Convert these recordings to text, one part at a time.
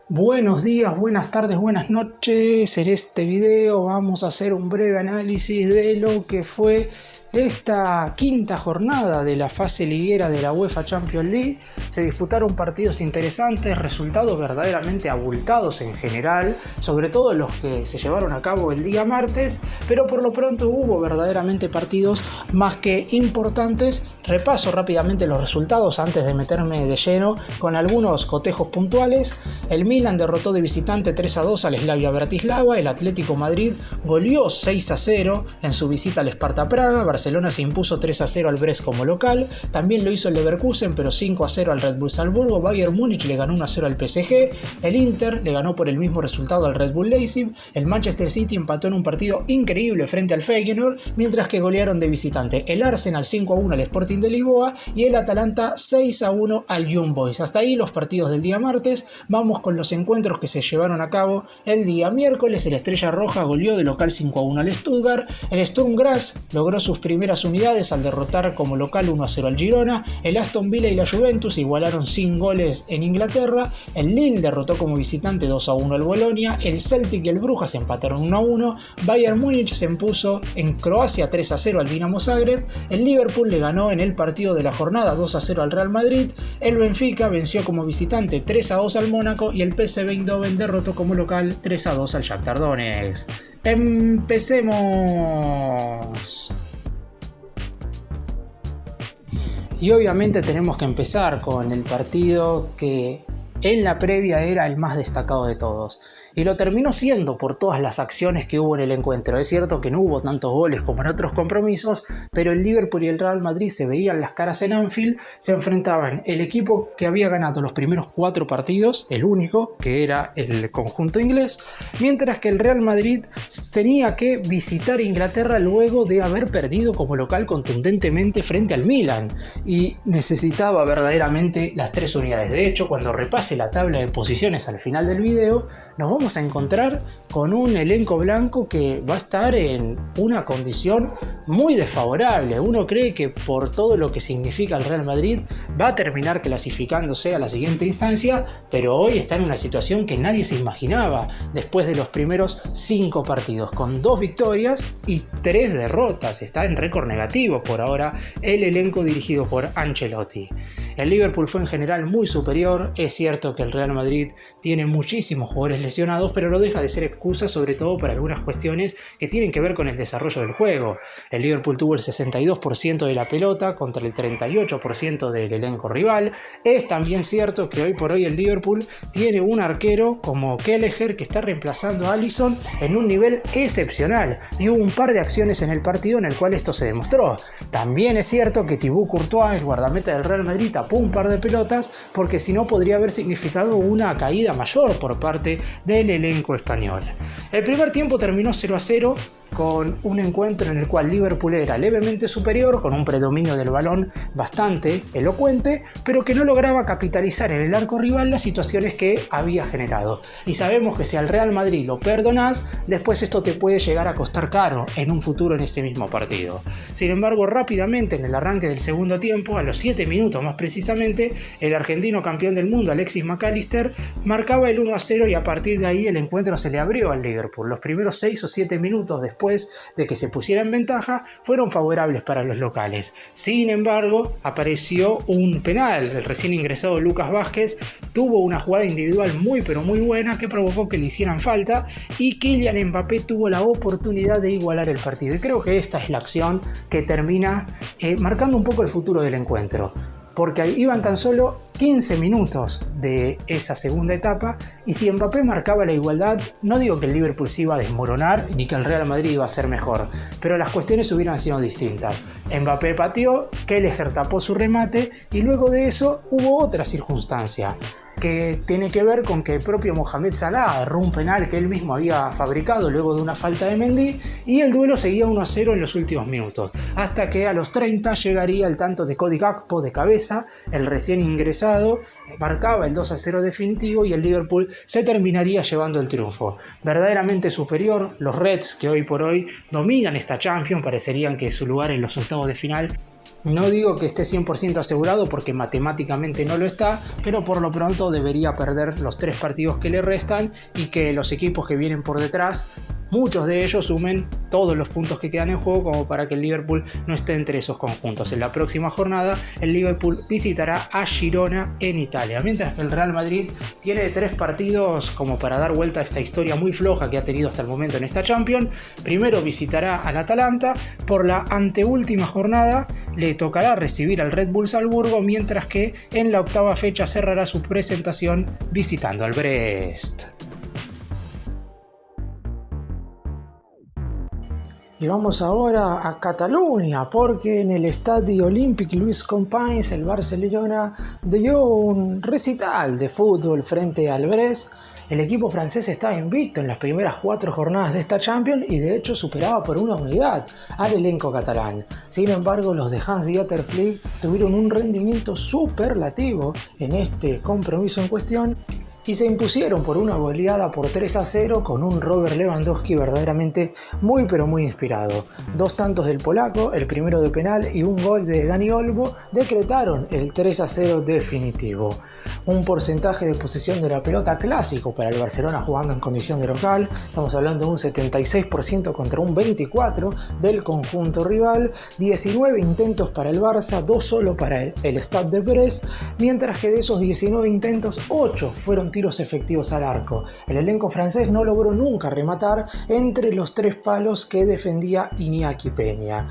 Buenos días, buenas tardes, buenas noches. En este video vamos a hacer un breve análisis de lo que fue esta quinta jornada de la fase liguera de la UEFA Champions League. Se disputaron partidos interesantes, resultados verdaderamente abultados en general, sobre todo los que se llevaron a cabo el día martes, pero por lo pronto hubo verdaderamente partidos más que importantes. Repaso rápidamente los resultados antes de meterme de lleno con algunos cotejos puntuales. El Milan derrotó de visitante 3-2 al Slavia Bratislava. El Atlético Madrid goleó 6-0 en su visita al Sparta Praga. Barcelona se impuso 3-0 al Brest como local. También lo hizo el Leverkusen, pero 5-0 al Red Bull Salzburgo. Bayern Múnich le ganó 1-0 al PSG. El Inter le ganó por el mismo resultado al Red Bull Leipzig. El Manchester City empató en un partido increíble frente al Feyenoord, mientras que golearon de visitante el Arsenal 5-1 al Sporting de Lisboa y el Atalanta 6-1 al Young Boys. Hasta ahí los partidos del día martes. Vamos con los encuentros que se llevaron a cabo el día miércoles. El Estrella Roja goleó de local 5-1 al Stuttgart. El Sturm Graz logró sus primeras unidades al derrotar como local 1-0 al Girona. El Aston Villa y la Juventus igualaron sin goles en Inglaterra. El Lille derrotó como visitante 2-1 al Bolonia. El Celtic y el Brujas empataron 1-1. Bayern Múnich se impuso en Croacia 3-0 al Dinamo Zagreb. El Liverpool le ganó en el partido de la jornada 2-0 al Real Madrid. El Benfica venció como visitante 3-2 al Mónaco y el PSV Eindhoven derrotó como local 3-2 al Shakhtar Donetsk. ¡Empecemos! Y obviamente tenemos que empezar con el partido que en la previa era el más destacado de todos. Y lo terminó siendo por todas las acciones que hubo en el encuentro. Es cierto que no hubo tantos goles como en otros compromisos, pero el Liverpool y el Real Madrid se veían las caras en Anfield. Se enfrentaban el equipo que había ganado los primeros 4 partidos, el único, que era el conjunto inglés, mientras que el Real Madrid tenía que visitar Inglaterra luego de haber perdido como local contundentemente frente al Milan, y necesitaba verdaderamente las 3 unidades. De hecho, cuando repase la tabla de posiciones al final del video, nos vamos a encontrar con un elenco blanco que va a estar en una condición muy desfavorable. Uno cree que por todo lo que significa el Real Madrid va a terminar clasificándose a la siguiente instancia, pero hoy está en una situación que nadie se imaginaba después de los primeros 5 partidos, con 2 victorias y 3 derrotas. Está en récord negativo por ahora el elenco dirigido por Ancelotti. El Liverpool fue en general muy superior. Es cierto que el Real Madrid tiene muchísimos jugadores lesionados, pero no deja de ser excusa, sobre todo para algunas cuestiones que tienen que ver con el desarrollo del juego. El Liverpool tuvo el 62% de la pelota contra el 38% del elenco rival. Es también cierto que hoy por hoy el Liverpool tiene un arquero como Kelleher que está reemplazando a Alisson en un nivel excepcional, y hubo un par de acciones en el partido en el cual esto se demostró. También es cierto que Thibaut Courtois, el guardameta del Real Madrid, tapó un par de pelotas, porque si no podría haber significado una caída mayor por parte del elenco español. El primer tiempo terminó 0-0 con un encuentro en el cual Liverpool era levemente superior, con un predominio del balón bastante elocuente, pero que no lograba capitalizar en el arco rival las situaciones que había generado. Y sabemos que si al Real Madrid lo perdonás, después esto te puede llegar a costar caro en un futuro en ese mismo partido. Sin embargo, rápidamente en el arranque del segundo tiempo, a los 7 minutos más precisamente, el argentino campeón del mundo Alexis McAllister marcaba el 1-0, y a partir de ahí el encuentro se le abrió al Liverpool. Los primeros 6 o 7 minutos después de que se pusiera en ventaja fueron favorables para los locales. Sin embargo, apareció un penal. El recién ingresado Lucas Vázquez tuvo una jugada individual muy pero muy buena que provocó que le hicieran falta, y Kylian Mbappé tuvo la oportunidad de igualar el partido. Y creo que esta es la acción que termina marcando un poco el futuro del encuentro, porque iban tan solo 15 minutos de esa segunda etapa, y si Mbappé marcaba la igualdad, no digo que el Liverpool se iba a desmoronar ni que el Real Madrid iba a ser mejor, pero las cuestiones hubieran sido distintas. Mbappé pateó, Kelleher tapó su remate, y luego de eso hubo otra circunstancia que tiene que ver con que el propio Mohamed Salah erró un penal que él mismo había fabricado luego de una falta de Mendy, y el duelo seguía 1-0 en los últimos minutos, hasta que a los 30 llegaría el tanto de Cody Gakpo de cabeza. El recién ingresado marcaba el 2-0 definitivo, y el Liverpool se terminaría llevando el triunfo. Verdaderamente superior, los Reds, que hoy por hoy dominan esta Champions, parecerían que su lugar en los octavos de final No digo que esté 100% asegurado porque matemáticamente no lo está, pero por lo pronto debería perder los 3 partidos que le restan y que los equipos que vienen por detrás, muchos de ellos sumen todos los puntos que quedan en juego como para que el Liverpool no esté entre esos conjuntos. En la próxima jornada el Liverpool visitará a Girona en Italia, mientras que el Real Madrid tiene 3 partidos como para dar vuelta a esta historia muy floja que ha tenido hasta el momento en esta Champions. Primero visitará al Atalanta, por la anteúltima jornada le tocará recibir al Red Bull Salzburgo, mientras que en la octava fecha cerrará su presentación visitando al Brest. Y vamos ahora a Cataluña, porque en el Estadio Olímpic Lluís Companys el Barcelona dio un recital de fútbol frente al Brest. El equipo francés estaba invicto en las primeras 4 jornadas de esta Champions y de hecho superaba por una unidad al elenco catalán. Sin embargo, los de Hans-Dieter Flick tuvieron un rendimiento superlativo en este compromiso en cuestión y se impusieron por una goleada por 3-0 con un Robert Lewandowski verdaderamente muy pero muy inspirado. 2 tantos del polaco, el primero de penal y un gol de Dani Olmo decretaron el 3-0 definitivo. Un porcentaje de posesión de la pelota clásico para el Barcelona jugando en condición de local. Estamos hablando de un 76% contra un 24% del conjunto rival. 19 intentos para el Barça, 2 solo para el Stade de Brest, mientras que de esos 19 intentos, 8 fueron tiros efectivos al arco. El elenco francés no logró nunca rematar entre los 3 palos que defendía Iñaki Peña.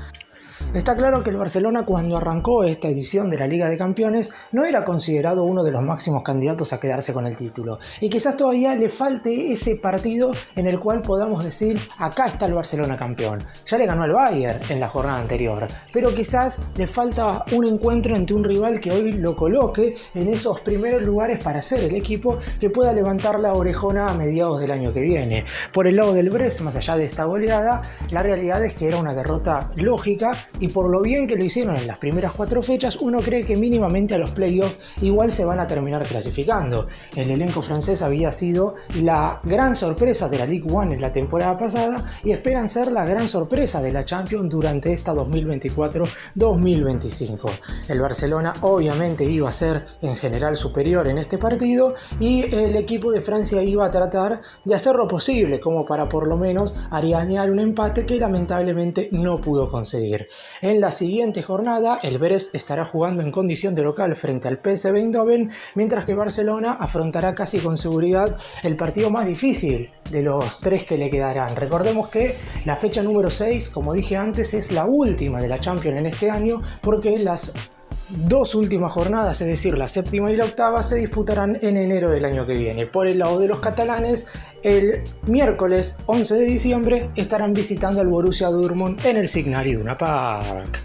Está claro que el Barcelona, cuando arrancó esta edición de la Liga de Campeones, no era considerado uno de los máximos candidatos a quedarse con el título, y quizás todavía le falte ese partido en el cual podamos decir: acá está el Barcelona campeón. Ya le ganó al Bayern en la jornada anterior, pero quizás le falta un encuentro ante un rival que hoy lo coloque en esos primeros lugares para ser el equipo que pueda levantar la orejona a mediados del año que viene. Por el lado del Brest, más allá de esta goleada, la realidad es que era una derrota lógica, y por lo bien que lo hicieron en las primeras 4 fechas, uno cree que mínimamente a los playoffs igual se van a terminar clasificando. El elenco francés había sido la gran sorpresa de la Ligue 1 en la temporada pasada y esperan ser la gran sorpresa de la Champions durante esta 2024-2025. El Barcelona obviamente iba a ser en general superior en este partido y el equipo de Francia iba a tratar de hacer lo posible como para por lo menos arañar un empate que lamentablemente no pudo conseguir. En la siguiente jornada, el Brest estará jugando en condición de local frente al PSV Eindhoven, mientras que Barcelona afrontará casi con seguridad el partido más difícil de los 3 que le quedarán. Recordemos que la fecha número 6, como dije antes, es la última de la Champions en este año, porque las 2 últimas jornadas, es decir, la 7ª y la 8ª, se disputarán en enero del año que viene. Por el lado de los catalanes, el miércoles 11 de diciembre estarán visitando al Borussia Dortmund en el Signal Iduna Park.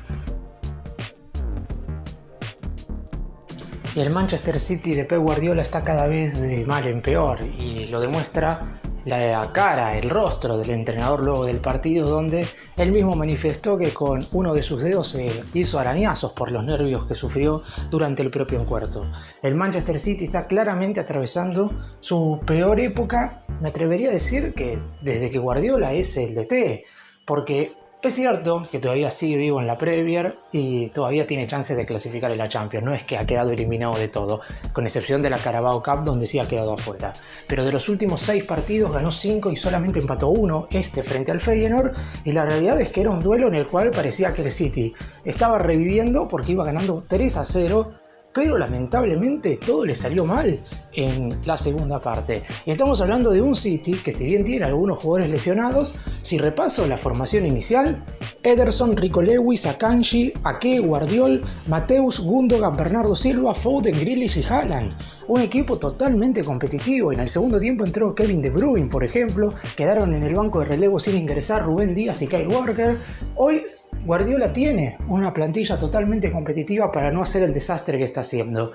Y el Manchester City de Pep Guardiola está cada vez de mal en peor, y lo demuestra la cara, el rostro del entrenador luego del partido, donde él mismo manifestó que con uno de sus dedos se hizo arañazos por los nervios que sufrió durante el propio encuentro. El Manchester City está claramente atravesando su peor época, me atrevería a decir que desde que Guardiola es el DT, porque es cierto que todavía sigue vivo en la Premier y todavía tiene chances de clasificar en la Champions. No es que ha quedado eliminado de todo, con excepción de la Carabao Cup, donde sí ha quedado afuera. Pero de los últimos 6 partidos ganó 5 y solamente empató 1, frente al Feyenoord. Y la realidad es que era un duelo en el cual parecía que el City estaba reviviendo porque iba ganando 3-0. Pero lamentablemente todo le salió mal en la segunda parte. Y estamos hablando de un City que, si bien tiene algunos jugadores lesionados, si repaso la formación inicial: Ederson, Rico Lewis, Akanji, Ake, Guardiol, Mateus, Gundogan, Bernardo Silva, Foden, Grealish y Haaland. Un equipo totalmente competitivo. En el segundo tiempo entró Kevin De Bruyne, por ejemplo. Quedaron en el banco de relevo sin ingresar Rubén Díaz y Kyle Walker. Hoy Guardiola tiene una plantilla totalmente competitiva para no hacer el desastre que está haciendo.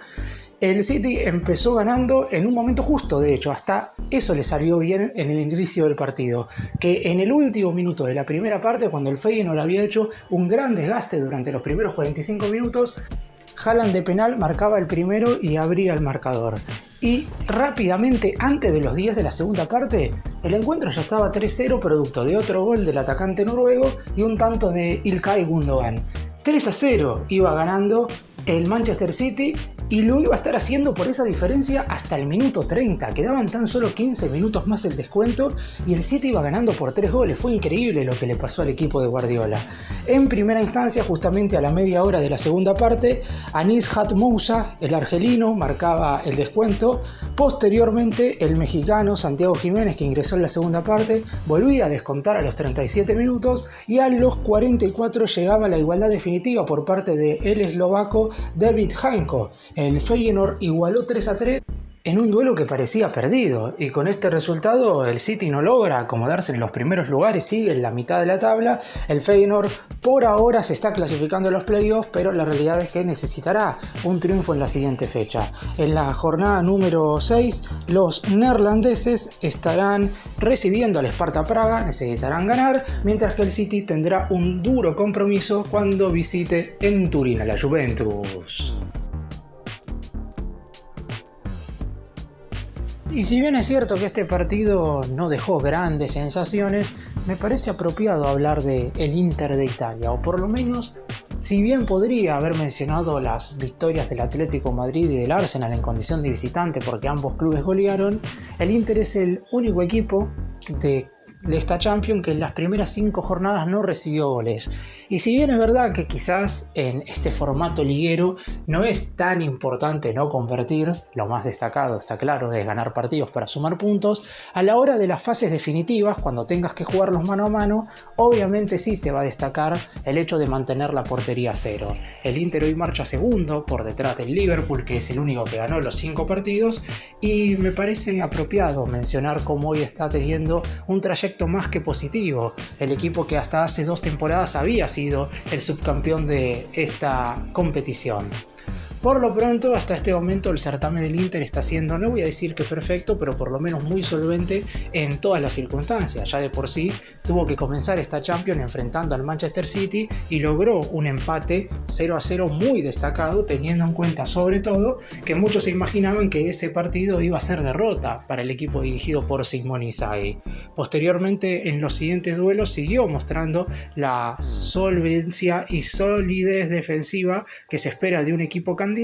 El City empezó ganando en un momento justo, de hecho, hasta eso le salió bien en el inicio del partido, que en el último minuto de la primera parte, cuando el Feyenoord había hecho un gran desgaste durante los primeros 45 minutos, Haaland de penal marcaba el primero y abría el marcador. Y rápidamente, antes de los 10 de la segunda parte, el encuentro ya estaba 3-0 producto de otro gol del atacante noruego y un tanto de Ilkay Gundogan. 3-0 iba ganando el Manchester City y lo iba a estar haciendo por esa diferencia hasta el minuto 30. Quedaban tan solo 15 minutos más el descuento y el City iba ganando por 3 goles. Fue increíble lo que le pasó al equipo de Guardiola. En primera instancia, justamente a la media hora de la segunda parte, Anis Moussa, el argelino, marcaba el descuento. Posteriormente, el mexicano Santiago Jiménez, que ingresó en la segunda parte, volvía a descontar a los 37 minutos y a los 44 llegaba la igualdad definitiva por parte del eslovaco David Hańko. El Feyenoord igualó 3-3 en un duelo que parecía perdido, y con este resultado el City no logra acomodarse en los primeros lugares, sigue en la mitad de la tabla. El Feyenoord por ahora se está clasificando en los playoffs, pero la realidad es que necesitará un triunfo en la siguiente fecha. En la jornada número 6, los neerlandeses estarán recibiendo al Sparta Praga, necesitarán ganar, mientras que el City tendrá un duro compromiso cuando visite en Turín a la Juventus. Y si bien es cierto que este partido no dejó grandes sensaciones, me parece apropiado hablar de el Inter de Italia, o por lo menos, si bien podría haber mencionado las victorias del Atlético Madrid y del Arsenal en condición de visitante porque ambos clubes golearon, el Inter es el único equipo de esta Champions que en las primeras 5 jornadas no recibió goles. Y si bien es verdad que quizás en este formato liguero no es tan importante no convertir, lo más destacado, está claro, es ganar partidos para sumar puntos, a la hora de las fases definitivas, cuando tengas que jugarlos mano a mano, obviamente sí se va a destacar el hecho de mantener la portería a cero. El Inter hoy marcha segundo por detrás del Liverpool, que es el único que ganó los 5 partidos, y me parece apropiado mencionar cómo hoy está teniendo un trayecto más que positivo. El equipo que hasta hace 2 temporadas había sido el subcampeón de esta competición. Por lo pronto, hasta este momento el certamen del Inter está siendo, no voy a decir que perfecto, pero por lo menos muy solvente en todas las circunstancias. Ya de por sí tuvo que comenzar esta Champions enfrentando al Manchester City y logró un empate 0-0 muy destacado, teniendo en cuenta sobre todo que muchos se imaginaban que ese partido iba a ser derrota para el equipo dirigido por Simone Inzaghi. Posteriormente, en los siguientes duelos siguió mostrando la solvencia y solidez defensiva que se espera de un equipo candidato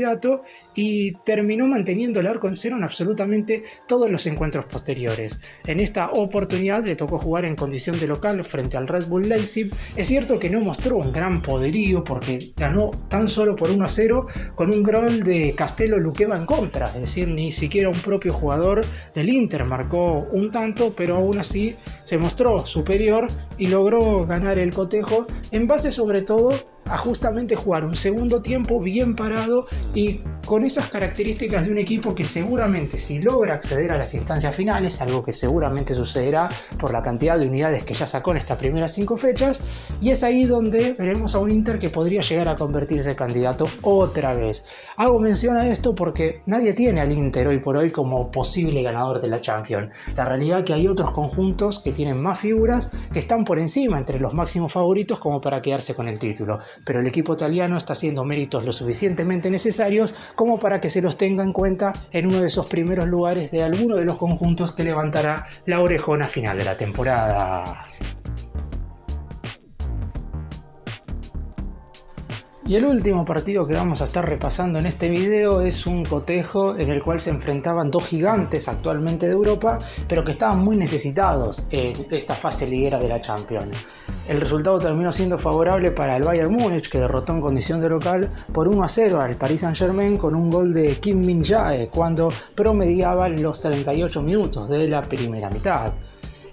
y terminó manteniendo el arco en cero en absolutamente todos los encuentros posteriores. En esta oportunidad le tocó jugar en condición de local frente al Red Bull Leipzig. Es cierto que no mostró un gran poderío porque ganó tan solo por 1-0 con un gol de Castello Luqueva en contra, es decir, ni siquiera un propio jugador del Inter marcó un tanto, pero aún así se mostró superior y logró ganar el cotejo en base sobre todo a justamente jugar un segundo tiempo bien parado y con esas características de un equipo que seguramente, si logra acceder a las instancias finales, algo que seguramente sucederá por la cantidad de unidades que ya sacó en estas primeras 5 fechas, y es ahí donde veremos a un Inter que podría llegar a convertirse en candidato otra vez. Hago mención a esto porque nadie tiene al Inter hoy por hoy como posible ganador de la Champions. La realidad es que hay otros conjuntos que tienen más figuras que están por encima entre los máximos favoritos como para quedarse con el título, pero el equipo italiano está haciendo méritos lo suficientemente necesarios como para que se los tenga en cuenta en uno de esos primeros lugares de alguno de los conjuntos que levantará la orejona final de la temporada. Y el último partido que vamos a estar repasando en este video es un cotejo en el cual se enfrentaban 2 gigantes actualmente de Europa, pero que estaban muy necesitados en esta fase liguera de la Champions. El resultado terminó siendo favorable para el Bayern Múnich, que derrotó en condición de local por 1-0 al Paris Saint-Germain con un gol de Kim Min-jae cuando promediaba los 38 minutos de la primera mitad.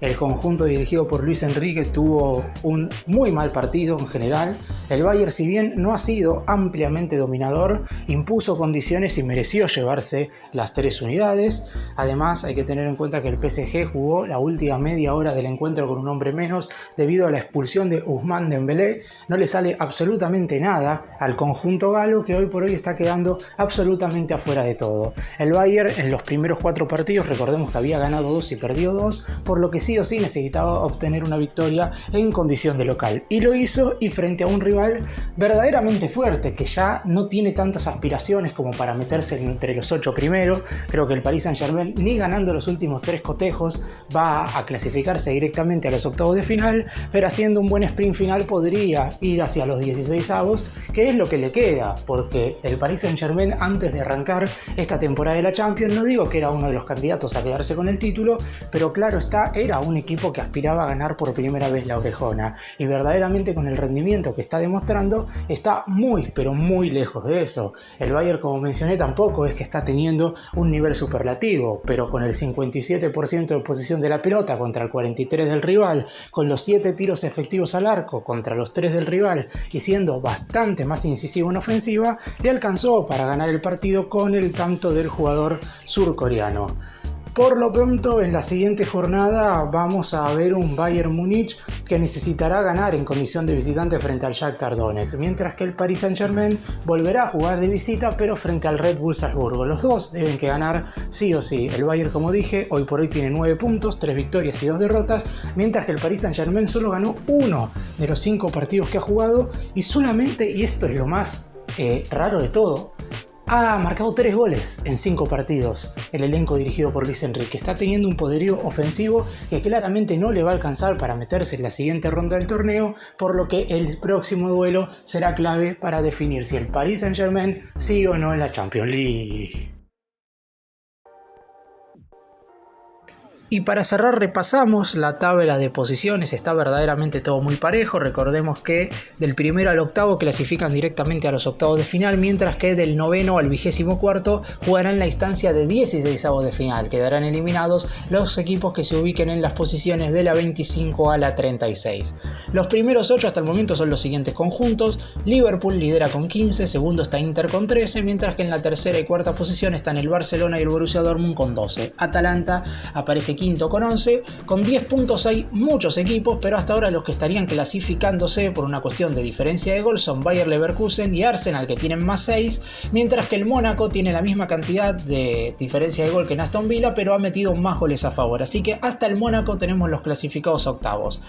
El conjunto dirigido por Luis Enrique tuvo un muy mal partido en general. El Bayern, si bien no ha sido ampliamente dominador, impuso condiciones y mereció llevarse las 3 unidades. Además, hay que tener en cuenta que el PSG jugó la última media hora del encuentro con un hombre menos debido a la expulsión de Ousmane Dembélé. No le sale absolutamente nada al conjunto galo, que hoy por hoy está quedando absolutamente afuera de todo. El Bayern en los primeros 4 partidos, recordemos que había ganado 2 y perdió 2, por lo que sí o sí necesitaba obtener una victoria en condición de local. Y lo hizo, y frente a un rival verdaderamente fuerte, que ya no tiene tantas aspiraciones como para meterse entre los 8 primeros. Creo que el Paris Saint-Germain, ni ganando los últimos 3 cotejos, va a clasificarse directamente a los octavos de final, pero haciendo un buen sprint final podría ir hacia los 16avos, que es lo que le queda, porque el Paris Saint-Germain, antes de arrancar esta temporada de la Champions, no digo que era uno de los candidatos a quedarse con el título, pero claro está, era un equipo que aspiraba a ganar por primera vez la orejona, y verdaderamente con el rendimiento que está demostrando está muy pero muy lejos de eso. El Bayern, como mencioné, tampoco es que está teniendo un nivel superlativo, pero con el 57% de posesión de la pelota contra el 43% del rival, con los 7 tiros efectivos al arco contra los 3 del rival, y siendo bastante más incisivo en ofensiva, le alcanzó para ganar el partido con el tanto del jugador surcoreano. Por lo pronto, en la siguiente jornada vamos a ver un Bayern Múnich que necesitará ganar en condición de visitante frente al Shakhtar Donetsk, mientras que el Paris Saint-Germain volverá a jugar de visita pero frente al Red Bull Salzburgo. Los dos deben que ganar sí o sí. El Bayern, como dije, hoy por hoy tiene 9 puntos, 3 victorias y 2 derrotas, mientras que el Paris Saint-Germain solo ganó 1 de los 5 partidos que ha jugado, y solamente, y esto es lo más raro de todo, ha marcado 3 goles en 5 partidos. El elenco dirigido por Luis Enrique está teniendo un poderío ofensivo que claramente no le va a alcanzar para meterse en la siguiente ronda del torneo, por lo que el próximo duelo será clave para definir si el Paris Saint-Germain sigue o no en la Champions League. Y para cerrar, repasamos la tabla de posiciones. Está verdaderamente todo muy parejo. Recordemos que del primero al octavo clasifican directamente a los octavos de final, mientras que del noveno al 24º jugarán la instancia de 16avos de final. Quedarán eliminados los equipos que se ubiquen en las posiciones de la 25 a la 36. Los primeros 8 hasta el momento son los siguientes conjuntos. Liverpool lidera con 15, segundo está Inter con 13, mientras que en la tercera y cuarta posición están el Barcelona y el Borussia Dortmund con 12. Atalanta aparece quinto con 11, con 10 puntos hay muchos equipos, pero hasta ahora los que estarían clasificándose por una cuestión de diferencia de gol son Bayer Leverkusen y Arsenal, que tienen más 6, mientras que el Mónaco tiene la misma cantidad de diferencia de gol que en Aston Villa, pero ha metido más goles a favor, así que hasta el Mónaco tenemos los clasificados a octavos.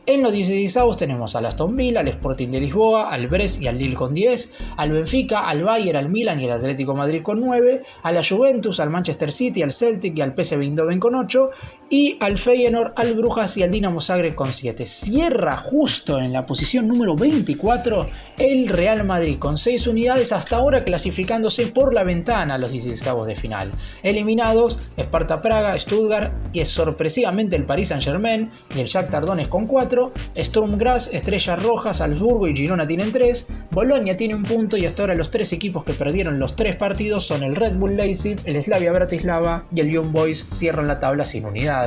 En los 16avos tenemos al Aston Villa, al Sporting de Lisboa, al Brest y al Lille con 10, al Benfica, al Bayern, al Milan y al Atlético de Madrid con 9, a la Juventus, al Manchester City, al Celtic y al PSV Eindhoven con 8, y al Feyenoord, al Brujas y al Dinamo Zagreb con 7. Cierra justo en la posición número 24 el Real Madrid con 6 unidades, hasta ahora clasificándose por la ventana a los 16avos de final. Eliminados Sparta Praga, Stuttgart y sorpresivamente el Paris Saint-Germain y el Shakhtar Donetsk con 4, Sturm Graz, Estrellas Rojas, Salzburgo y Girona tienen 3, Bolonia tiene 1 punto, y hasta ahora los 3 equipos que perdieron los 3 partidos son el Red Bull Leipzig, el Slavia Bratislava y el Young Boys. Cierran la tabla sin unidades.